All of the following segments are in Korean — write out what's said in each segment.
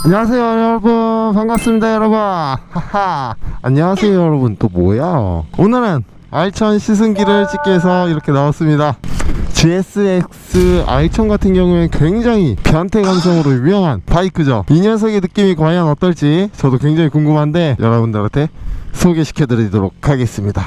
안녕하세요 여러분, 반갑습니다 여러분. 하하. 안녕하세요 여러분. 또 뭐야, 오늘은 알천 시승기를 찍기 위해서 이렇게 나왔습니다. GSX 알천 같은 경우엔 굉장히 변태 감성으로 유명한 바이크죠. 이 녀석의 느낌이 과연 어떨지 저도 굉장히 궁금한데 여러분들한테 소개시켜 드리도록 하겠습니다.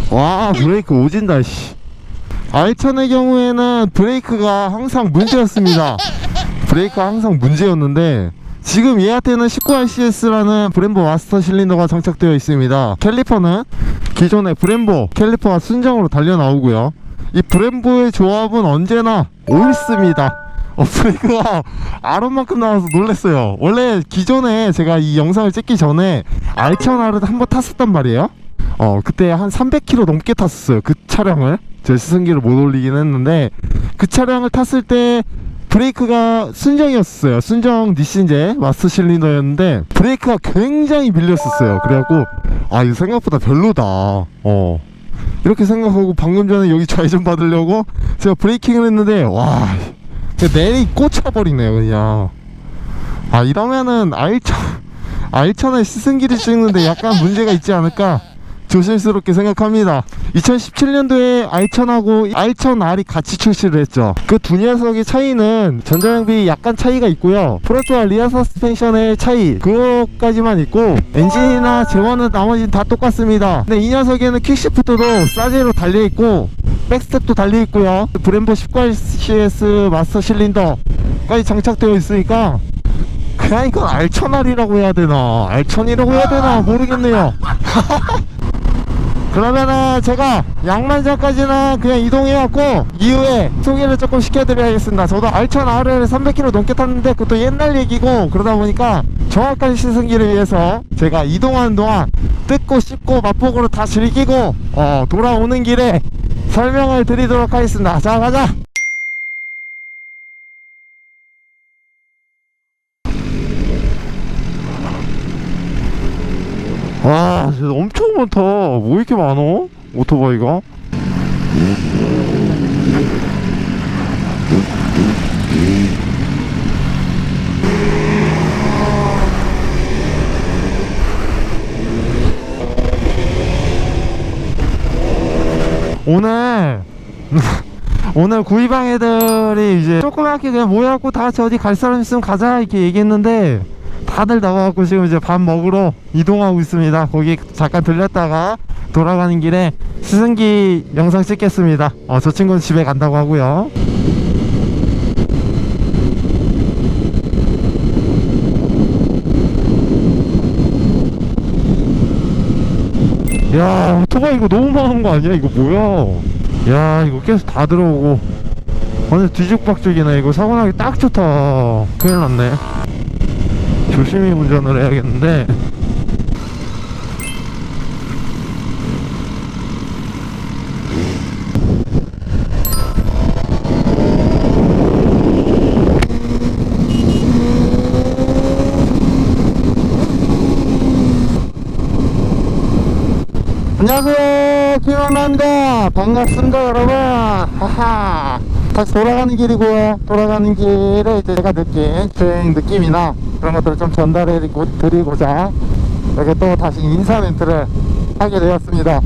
와, 브레이크 오진다 씨. 알천의 경우에는 브레이크가 항상 문제였습니다. 브레이크가 항상 문제였는데 지금 얘한테는 19RCS라는 브렘보 마스터 실린더가 장착되어 있습니다. 캘리퍼는 기존의 브렘보 캘리퍼가 순정으로 달려 나오고요. 이 브렘보의 조합은 언제나 옳습니다. 브레이크가 아론만큼 나와서 놀랬어요. 원래 기존에 제가 이 영상을 찍기 전에 알천 R을 한번 탔었단 말이에요. 그때 한 300km 넘게 탔었어요. 그 차량을. 제 시승기를 못 올리긴 했는데 그 차량을 탔을 때 브레이크가 순정이었어요. 순정 니신제 마스터 실린더였는데 브레이크가 굉장히 밀렸었어요. 그래갖고 이거 생각보다 별로다 이렇게 생각하고 방금 전에 여기 좌회전 받으려고 제가 브레이킹을 했는데 와, 내리 꽂혀버리네요 그냥. 이러면은 알천의 시승기를 찍는데 약간 문제가 있지 않을까 조심스럽게 생각합니다. 2017년도에 알천하고 알천 R이 같이 출시를 했죠. 그 두 녀석의 차이는 전자장비 약간 차이가 있고요. 프론트와 리어 서스펜션의 차이 그것까지만 있고 엔진이나 제원은 나머지는 다 똑같습니다. 근데 이 녀석에는 퀵시프트도 싸제로 달려있고 백스텝도 달려있고요. 브렘보 19RCS 마스터 실린더까지 장착되어 있으니까 그냥 이건 알천 R이라고 해야 되나 알천이라고 해야 되나 모르겠네요. 그러면은 제가 양만장까지는 그냥 이동해갖고 이후에 소개를 조금 시켜드려야겠습니다. 저도 알천 R을 300km 넘게 탔는데 그것도 옛날 얘기고 그러다 보니까 정확한 시승기를 위해서 제가 이동하는 동안 뜯고 씹고 맛보고로 다 즐기고 돌아오는 길에 설명을 드리도록 하겠습니다. 자, 가자. 와, 진짜 엄청 많다. 뭐 이렇게 많어? 오토바이가? 오늘 구이방 애들이 이제 조그맣게 그냥 모여갖고 다 같이 어디 갈 사람 있으면 가자 이렇게 얘기했는데 다들 나와갖고 지금 이제 밥 먹으러 이동하고 있습니다. 거기 잠깐 들렸다가 돌아가는 길에 시승기 영상 찍겠습니다. 저 친구는 집에 간다고 하고요. 야, 오토바이 이거 너무 많은 거 아니야? 이거 뭐야? 야, 이거 계속 다 들어오고 완전 뒤죽박죽이네. 이거 사고나기 딱 좋다. 큰일 났네. 조심히 운전을 해야겠는데. 안녕하세요, 김원남입니다. 반갑습니다 여러분. 하하. 다시 돌아가는 길이고요. 돌아가는 길에 이제 제가 느낀 주행 느낌이나 그런 것들을 좀 전달해 드리고자 이렇게 또 다시 인사 멘트를 하게 되었습니다.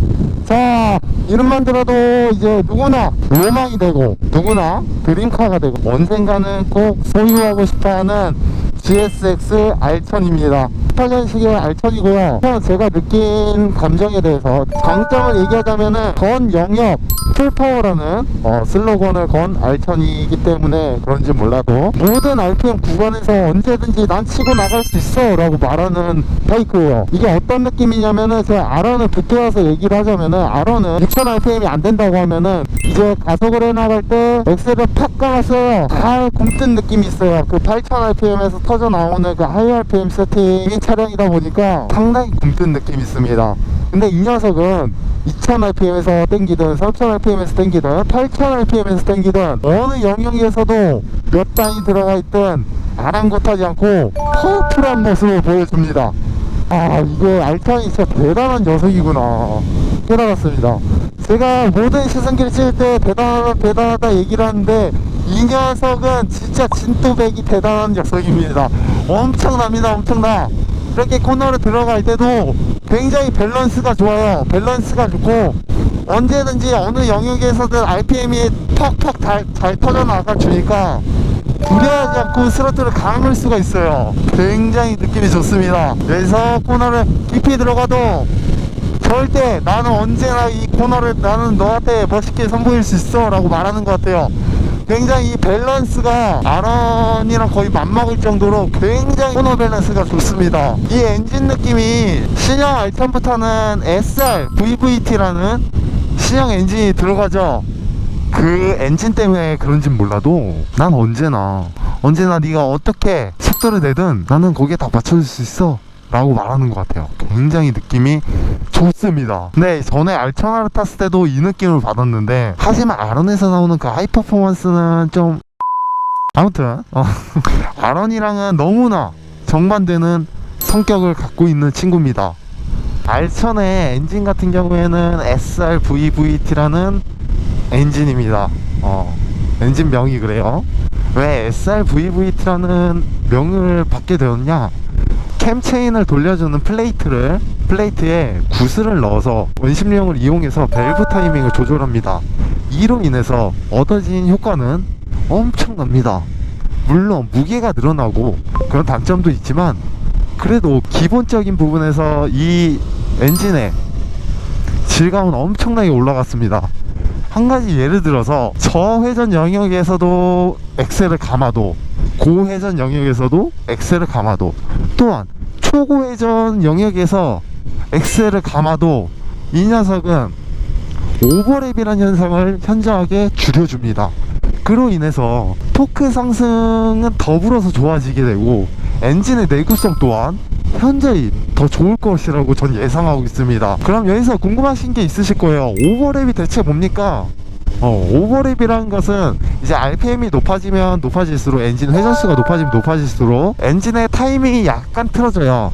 자, 이름만 들어도 이제 누구나 로망이 되고 누구나 드림카가 되고 언젠가는 꼭 소유하고 싶어하는 GSX 알천입니다. 2008년식의 알천이고요. 그냥 제가 느낀 감정에 대해서 장점을 얘기하자면은 건 영역 풀파워라는 슬로건을 건 알천이기 때문에 그런지 몰라도 모든 RPM 구간에서 언제든지 난 치고 나갈 수 있어 라고 말하는 바이크예요. 이게 어떤 느낌이냐면은 제가 아런을 붙여서 얘기를 하자면은 아런은 6000rpm이 안 된다고 하면은 이제 가속을 해나갈 때 엑셀을 팍 감았어요. 굼뜬 느낌이 있어요. 그 8000rpm에서 터져 나오는 그 하이 RPM 세팅인 차량이다 보니까 상당히 굼뜬 느낌이 있습니다. 근데 이 녀석은 2000rpm에서 땡기든 3000rpm에서 땡기든 8000rpm에서 땡기든 어느 영역에서도 몇 단이 들어가 있든 아랑곳하지 않고 파워풀한 모습을 보여줍니다. 이거 알천이 진짜 대단한 녀석이구나 깨달았습니다. 제가 모든 시승기를 찍을 때 대단하다 얘기를 하는데 이 녀석은 진짜 진또배기 대단한 녀석입니다. 엄청납니다. 엄청나. 이렇게 코너를 들어갈 때도 굉장히 밸런스가 좋아요. 밸런스가 좋고 언제든지 어느 영역에서든 RPM이 퍽퍽 잘 터져 나가 주니까 두려워하지 않고 스로틀을 감을 수가 있어요. 굉장히 느낌이 좋습니다. 그래서 코너를 깊이 들어가도 절대 나는 언제나 이 코너를 나는 너한테 멋있게 선보일 수 있어 라고 말하는 것 같아요. 굉장히 이 밸런스가 아런이랑 거의 맞먹을 정도로 굉장히 코너 밸런스가 좋습니다. 이 엔진 느낌이 신형 알천부터는 SR VVT라는 신형 엔진이 들어가죠. 그 엔진 때문에 그런진 몰라도 난 언제나 네가 어떻게 속도를 내든 나는 거기에 다 맞춰줄 수 있어 라고 말하는 것 같아요. 굉장히 느낌이 좋습니다. 네, 전에 알천하를 탔을 때도 이 느낌을 받았는데 하지만 아런에서 나오는 그 하이 퍼포먼스는 좀 아무튼 아런이랑은 너무나 정반대는 성격을 갖고 있는 친구입니다. 알천의 엔진 같은 경우에는 SR VVT라는 엔진입니다. 엔진명이 그래요. 왜 SR VVT라는 명을 받게 되었냐? 캠체인을 돌려주는 플레이트에 구슬을 넣어서 원심력을 이용해서 밸브 타이밍을 조절합니다. 이로 인해서 얻어진 효과는 엄청납니다. 물론 무게가 늘어나고 그런 단점도 있지만 그래도 기본적인 부분에서 이 엔진의 질감은 엄청나게 올라갔습니다. 한 가지 예를 들어서 저회전 영역에서도 엑셀을 감아도 고회전 영역에서도 엑셀을 감아도 또한 초고회전 영역에서 엑셀을 감아도 이 녀석은 오버랩이라는 현상을 현저하게 줄여줍니다. 그로 인해서 토크 상승은 더불어서 좋아지게 되고 엔진의 내구성 또한 현저히 더 좋을 것이라고 전 예상하고 있습니다. 그럼 여기서 궁금하신 게 있으실 거예요. 오버랩이 대체 뭡니까? 오버랩이라는 것은 이제 RPM이 높아지면 높아질수록 엔진 회전수가 높아지면 높아질수록 엔진의 타이밍이 약간 틀어져요.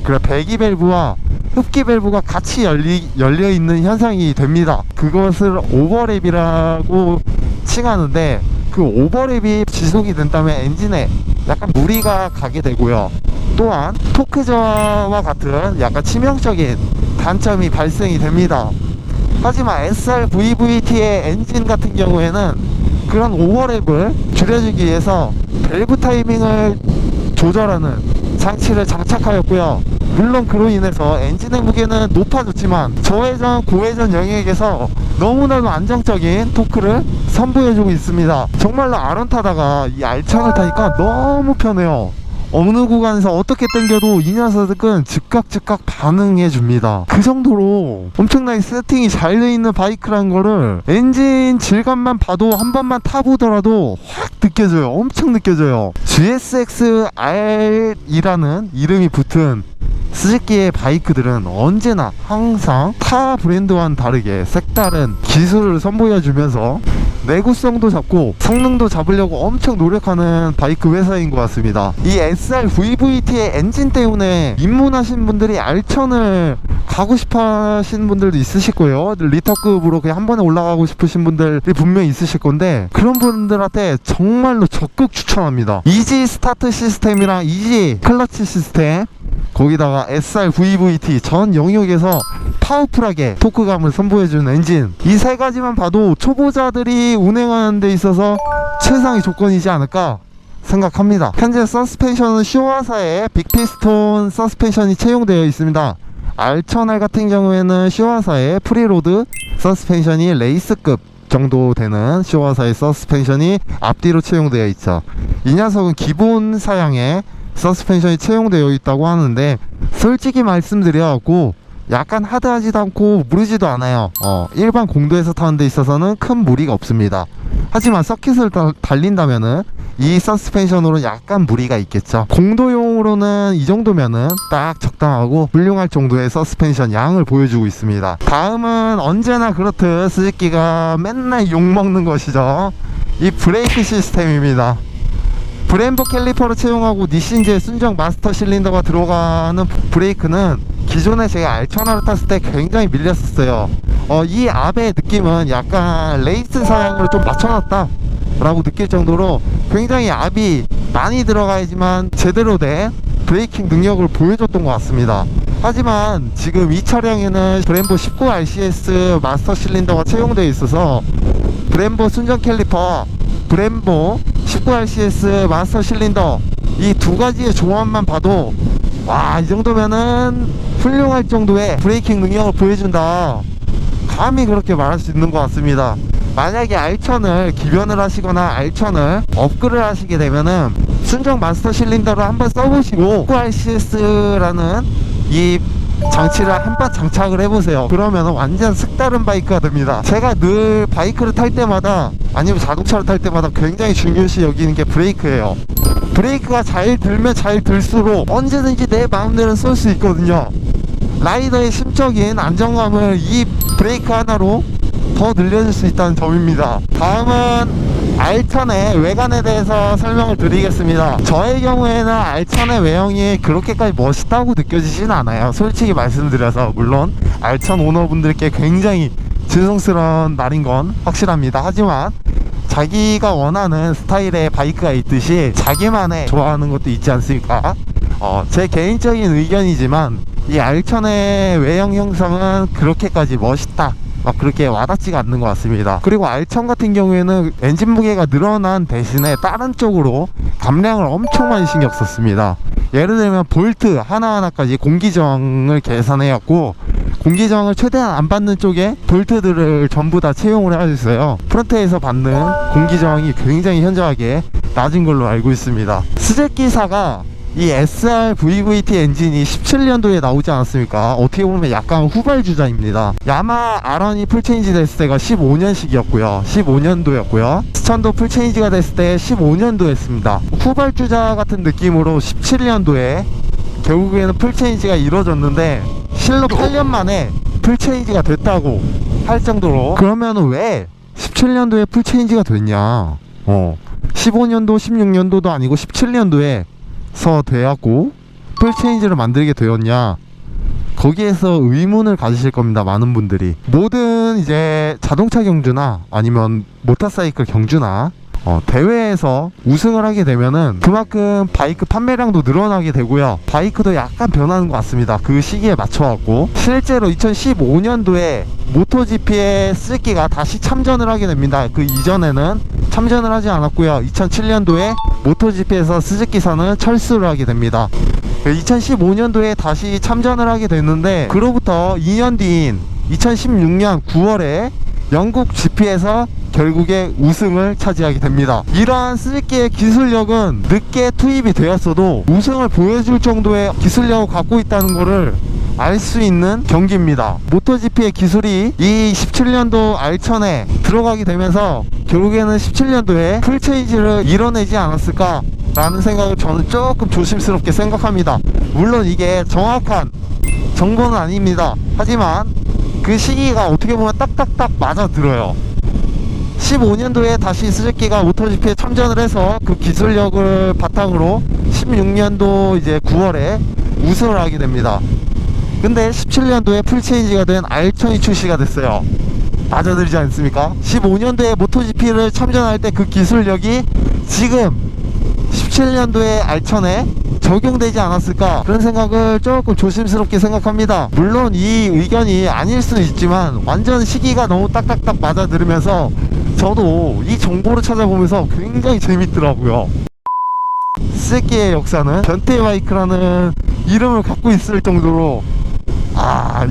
그래 배기 밸브와 흡기 밸브가 같이 열려 있는 현상이 됩니다. 그것을 오버랩이라고 칭하는데 그 오버랩이 지속이 된다면 엔진에 약간 무리가 가게 되고요. 또한 토크 저하와 같은 약간 치명적인 단점이 발생이 됩니다. 하지만 SR VVT의 엔진 같은 경우에는 그런 오버랩을 줄여주기 위해서 밸브 타이밍을 조절하는 장치를 장착하였고요. 물론 그로 인해서 엔진의 무게는 높아졌지만 저회전, 고회전 영역에서 너무나도 안정적인 토크를 선보여주고 있습니다. 정말로 아론 타다가 이 알천을 타니까 너무 편해요. 어느 구간에서 어떻게 당겨도 이 녀석은 즉각 반응해 줍니다. 그 정도로 엄청나게 세팅이 잘 돼 있는 바이크라는 거를 엔진 질감만 봐도 한 번만 타보더라도 확 느껴져요. 엄청 느껴져요. GSX-R이라는 이름이 붙은 스즈키의 바이크들은 언제나 항상 타 브랜드와는 다르게 색다른 기술을 선보여주면서 내구성도 잡고 성능도 잡으려고 엄청 노력하는 바이크 회사인 것 같습니다. 이 SR VVT의 엔진 때문에 입문하신 분들이 알천을 가고 싶어 하시는 분들도 있으실 거예요. 리터급으로 그냥 한 번에 올라가고 싶으신 분들이 분명히 있으실 건데 그런 분들한테 정말로 적극 추천합니다. 이지 스타트 시스템이랑 이지 클러치 시스템 거기다가 SR VVT 전 영역에서 파워풀하게 토크감을 선보여주는 엔진, 이 세 가지만 봐도 초보자들이 운행하는 데 있어서 최상의 조건이지 않을까 생각합니다. 현재 서스펜션은 쇼화사의 빅피스톤 서스펜션이 채용되어 있습니다. R1000R 같은 경우에는 쇼화사의 프리로드 서스펜션이 레이스급 정도 되는 쇼화사의 서스펜션이 앞뒤로 채용되어 있죠. 이 녀석은 기본 사양의 서스펜션이 채용되어 있다고 하는데, 솔직히 말씀드려갖고 약간 하드하지도 않고 무르지도 않아요. 일반 공도에서 타는 데 있어서는 큰 무리가 없습니다. 하지만 서킷을 달린다면은 이 서스펜션으로는 약간 무리가 있겠죠. 공도용으로는 이 정도면은 딱 적당하고 훌륭할 정도의 서스펜션 양을 보여주고 있습니다. 다음은 언제나 그렇듯 스즈키가 맨날 욕먹는 것이죠. 이 브레이크 시스템입니다. 브렘보 캘리퍼를 채용하고 니신제 순정 마스터 실린더가 들어가는 브레이크는 기존에 제가 R1000R을 탔을 때 굉장히 밀렸었어요. 이 압의 느낌은 약간 레이스 사양으로 좀 맞춰놨다 라고 느낄 정도로 굉장히 압이 많이 들어가야지만 제대로 된 브레이킹 능력을 보여줬던 것 같습니다. 하지만 지금 이 차량에는 브렘보 19RCS 마스터 실린더가 채용되어 있어서 브렘보 순정 캘리퍼, 브렘보 19RCS 마스터 실린더, 이 두 가지의 조합만 봐도 와, 이 정도면은 훌륭할 정도의 브레이킹 능력을 보여준다, 감히 그렇게 말할 수 있는 것 같습니다. 만약에 R1000을 기변을 하시거나 R1000을 업그레이드 하시게 되면은 순정 마스터 실린더를 한번 써보시고 19RCS라는 이 장치를 한번 장착을 해보세요. 그러면 완전 색다른 바이크가 됩니다. 제가 늘 바이크를 탈 때마다, 아니면 자동차를 탈 때마다 굉장히 중요시 여기는 게 브레이크예요. 브레이크가 잘 들면 잘 들수록 언제든지 내 마음대로 쏠 수 있거든요. 라이더의 심적인 안정감을 이 브레이크 하나로 더 늘려줄 수 있다는 점입니다. 다음은 R1000의 외관에 대해서 설명을 드리겠습니다. 저의 경우에는 R1000의 외형이 그렇게까지 멋있다고 느껴지진 않아요. 솔직히 말씀드려서. 물론 R1000 오너분들께 굉장히 죄송스러운 말인 건 확실합니다. 하지만 자기가 원하는 스타일의 바이크가 있듯이 자기만의 좋아하는 것도 있지 않습니까? 제 개인적인 의견이지만 이 R1000의 외형 형상은 그렇게까지 멋있다, 막 그렇게 와닿지가 않는 것 같습니다. 그리고 R1000 같은 경우에는 엔진 무게가 늘어난 대신에 다른 쪽으로 감량을 엄청 많이 신경 썼습니다. 예를 들면 볼트 하나하나까지 공기저항을 계산해갖고 공기저항을 최대한 안 받는 쪽에 볼트들을 전부 다 채용을 해주세요. 프론트에서 받는 공기저항이 굉장히 현저하게 낮은 걸로 알고 있습니다. 스즈키사가 이 SR-VVT 엔진이 17년도에 나오지 않았습니까? 어떻게 보면 약간 후발주자입니다. 야마 R1이 풀체인지 됐을 때가 15년식이었고요 15년도였고요 스천도 풀체인지가 됐을 때 15년도였습니다. 후발주자 같은 느낌으로 17년도에 결국에는 풀체인지가 이루어졌는데 실로 8년 만에 풀체인지가 됐다고 할 정도로. 그러면 왜 17년도에 풀체인지가 됐냐? 15년도 16년도도 아니고 17년도에 되었고 풀체인지를 만들게 되었냐, 거기에서 의문을 가지실 겁니다. 많은 분들이. 모든 이제 자동차 경주나 아니면 모터사이클 경주나 대회에서 우승을 하게 되면은 그만큼 바이크 판매량도 늘어나게 되고요, 바이크도 약간 변하는 것 같습니다. 그 시기에 맞춰갖고 실제로 2015년도에 모토GP에 스즈키가 다시 참전을 하게 됩니다. 그 이전에는 참전을 하지 않았고요 2007년도에 모토GP에서 스즈키사는 철수를 하게 됩니다. 2015년도에 다시 참전을 하게 됐는데, 그로부터 2년 뒤인 2016년 9월에 영국 GP에서 결국에 우승을 차지하게 됩니다. 이러한 스즈키의 기술력은 늦게 투입이 되었어도 우승을 보여줄 정도의 기술력을 갖고 있다는 것을 알 수 있는 경기입니다. 모토GP의 기술이 이 17년도 R1000에 들어가게 되면서 결국에는 17년도에 풀체인지를 이뤄내지 않았을까 라는 생각을 저는 조금 조심스럽게 생각합니다. 물론 이게 정확한 정보는 아닙니다. 하지만 그 시기가 어떻게 보면 딱딱딱 맞아들어요. 15년도에 다시 스즈키가 모토GP에 참전을 해서 그 기술력을 바탕으로 16년도 이제 9월에 우승을 하게 됩니다. 근데 17년도에 풀체인지가 된 R1000이 출시가 됐어요. 맞아들지 않습니까? 15년도에 모토GP를 참전할 때 그 기술력이 지금 17년도에 R1000에 적용되지 않았을까, 그런 생각을 조금 조심스럽게 생각합니다. 물론 이 의견이 아닐 수는 있지만 완전 시기가 너무 딱딱딱 맞아들으면서 저도 이 정보를 찾아보면서 굉장히 재밌더라고요. 스키의 역사는 변태 바이크라는 이름을 갖고 있을 정도로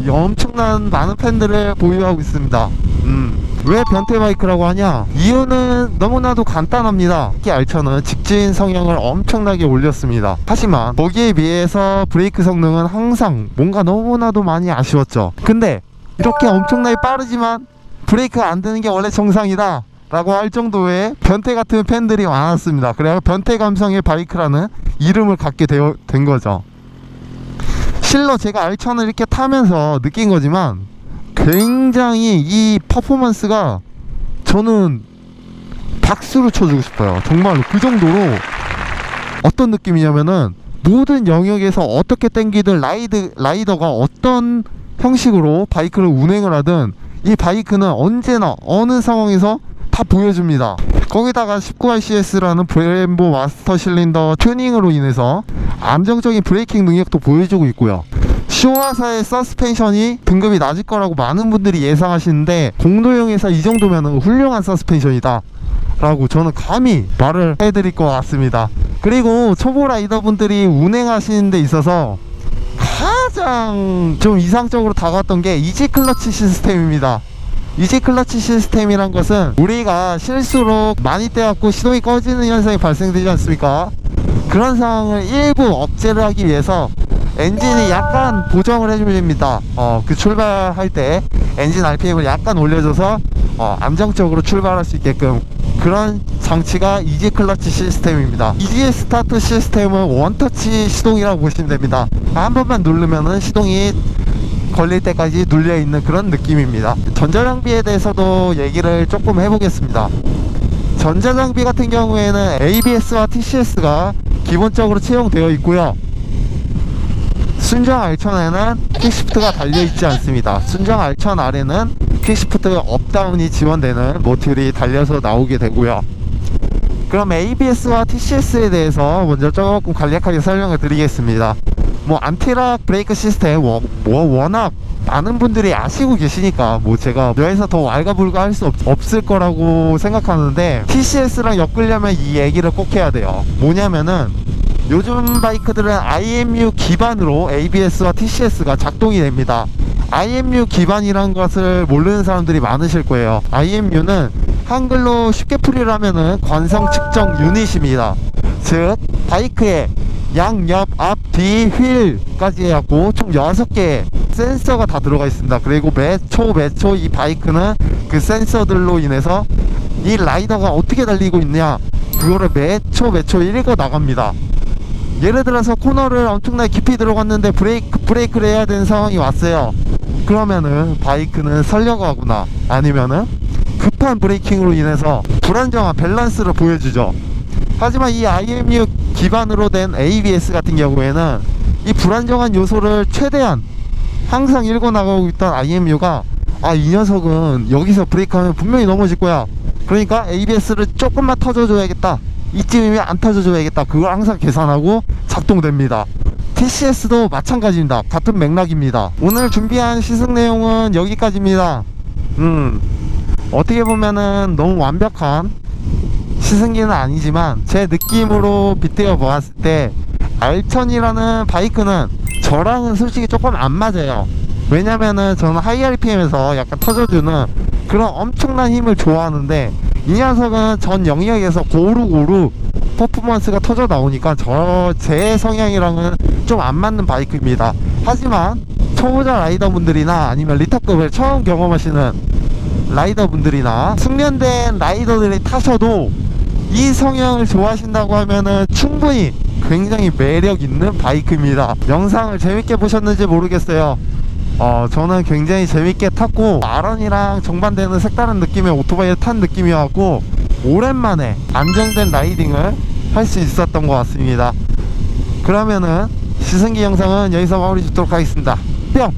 이 엄청난 많은 팬들을 보유하고 있습니다. 왜 변태 바이크라고 하냐? 이유는 너무나도 간단합니다. 특히 알차는 직진 성향을 엄청나게 올렸습니다. 하지만 거기에 비해서 브레이크 성능은 항상 뭔가 너무나도 많이 아쉬웠죠. 근데 이렇게 엄청나게 빠르지만 브레이크가 안 되는 게 원래 정상이다 라고 할 정도의 변태 같은 팬들이 많았습니다. 그래서 변태 감성의 바이크라는 이름을 갖게 된 거죠. 실로 제가 알차는 이렇게 타면서 느낀 거지만 굉장히 이 퍼포먼스가 저는 박수를 쳐주고 싶어요. 정말로 그 정도로 어떤 느낌이냐면은 모든 영역에서 어떻게 땡기든 라이더가 어떤 형식으로 바이크를 운행을 하든 이 바이크는 언제나 어느 상황에서 다 보여줍니다. 거기다가 19RCS라는 브렘보 마스터 실린더 튜닝으로 인해서 안정적인 브레이킹 능력도 보여주고 있고요. 슈와사의 서스펜션이 등급이 낮을 거라고 많은 분들이 예상하시는데 공도용에서 이 정도면 훌륭한 서스펜션이다 라고 저는 감히 말을 해드릴 것 같습니다. 그리고 초보 라이더분들이 운행하시는 데 있어서 가장 좀 이상적으로 다가왔던 게 이지 클러치 시스템입니다. 이지 클러치 시스템이란 것은 우리가 실수로 많이 떼갖고 시동이 꺼지는 현상이 발생되지 않습니까? 그런 상황을 일부 억제를 하기 위해서 엔진이 약간 보정을 해줍니다. 그 출발할 때 엔진 RPM을 약간 올려줘서 안정적으로 출발할 수 있게끔 그런 장치가 이지 클러치 시스템입니다. 이지 스타트 시스템은 원터치 시동이라고 보시면 됩니다. 한 번만 누르면은 시동이 걸릴 때까지 눌려있는 그런 느낌입니다. 전자장비에 대해서도 얘기를 조금 해보겠습니다. 전자장비 같은 경우에는 ABS와 TCS가 기본적으로 채용되어 있고요. 순정 알천에는 퀵시프트가 달려있지 않습니다. 순정 알천 아래는 퀵시프트 업다운이 지원되는 모듈이 달려서 나오게 되고요. 그럼 ABS와 TCS에 대해서 먼저 조금 간략하게 설명을 드리겠습니다. 안티락 브레이크 시스템 워낙 많은 분들이 아시고 계시니까 제가 여기서 더 왈가불가 할 수 없을 거라고 생각하는데, TCS랑 엮으려면 이 얘기를 꼭 해야 돼요. 뭐냐면은 요즘 바이크들은 IMU 기반으로 ABS와 TCS가 작동이 됩니다. IMU 기반이란 것을 모르는 사람들이 많으실 거예요. IMU는 한글로 쉽게 풀이를 하면은 관성 측정 유닛입니다. 즉 바이크의 양, 옆, 앞, 뒤, 휠까지 해갖고 총 6개의 센서가 다 들어가 있습니다. 그리고 매초 이 바이크는 그 센서들로 인해서 이 라이더가 어떻게 달리고 있냐, 그거를 매초 읽어 나갑니다. 예를 들어서 코너를 엄청나게 깊이 들어갔는데 브레이크를 해야 되는 상황이 왔어요. 그러면은 바이크는 설려가거나 아니면은 급한 브레이킹으로 인해서 불안정한 밸런스를 보여주죠. 하지만 이 IMU 기반으로 된 ABS 같은 경우에는 이 불안정한 요소를 최대한 항상 읽어 나가고 있던 IMU가 이 녀석은 여기서 브레이크하면 분명히 넘어질 거야, 그러니까 ABS를 조금만 터져줘야겠다, 이쯤이면 안 터져줘야겠다, 그걸 항상 계산하고 작동됩니다. TCS도 마찬가지입니다. 같은 맥락입니다. 오늘 준비한 시승 내용은 여기까지입니다. 어떻게 보면은 너무 완벽한 시승기는 아니지만 제 느낌으로 빗대어 보았을 때 알천이라는 바이크는 저랑은 솔직히 조금 안 맞아요. 왜냐면은 저는 하이 RPM에서 약간 터져주는 그런 엄청난 힘을 좋아하는데, 이 녀석은 전 영역에서 고루고루 퍼포먼스가 터져 나오니까 제 성향이랑은 좀 안 맞는 바이크입니다. 하지만 초보자 라이더분들이나 아니면 리타급을 처음 경험하시는 라이더분들이나 숙련된 라이더들이 타셔도 이 성향을 좋아하신다고 하면은 충분히 굉장히 매력 있는 바이크입니다. 영상을 재밌게 보셨는지 모르겠어요. 저는 굉장히 재밌게 탔고, 아런이랑 정반대는 색다른 느낌의 오토바이를 탄 느낌이었고, 오랜만에 안정된 라이딩을 할 수 있었던 것 같습니다. 그러면은 시승기 영상은 여기서 마무리 짓도록 하겠습니다. 뿅!